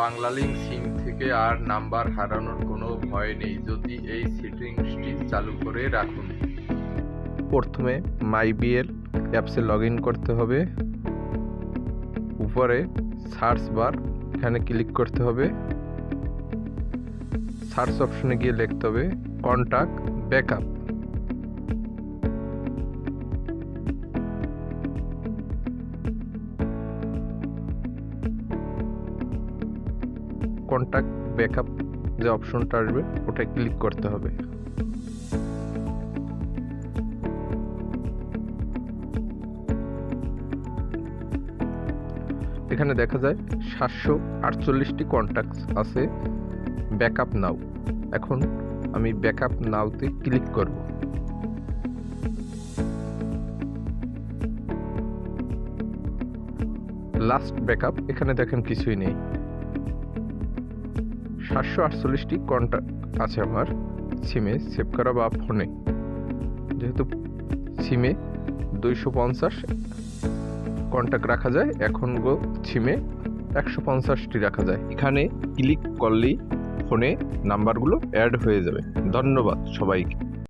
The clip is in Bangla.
বাংলালিংক সিম থেকে আর নাম্বার হারানোর কোনো ভয় নেই যদি এই সেটিংসটি চালু করে রাখুন। প্রথমে মাইবিএল অ্যাপসে লগ ইন করতে হবে। উপরে সার্চ বার, এখানে ক্লিক করতে হবে। সার্চ অপশনে গিয়ে লিখতে হবে কন্টাক্ট ব্যাকআপ। কন্টাক্ট ব্যাকআপ যে অপশনটা আসবে ওটা ক্লিক করতে হবে। এখানে দেখা যায় 748টি কন্ট্যাক্টস আছে ব্যাকআপ নাও। এখন আমি ব্যাকআপ নাওতে ক্লিক করব। লাস্ট ব্যাকআপ, এখানে দেখেন কিছুই নেই। 748টি কন্ট্যাক্ট আছে আমার সিমে সেভ করা বা ফোনে। যেহেতু সিমে 250 কন্ট্যাক্ট রাখা যায়, এখন সিমে 150টি রাখা যায়। এখানে ক্লিক করলেই ফোনে নাম্বারগুলো অ্যাড হয়ে যাবে। ধন্যবাদ সবাইকে।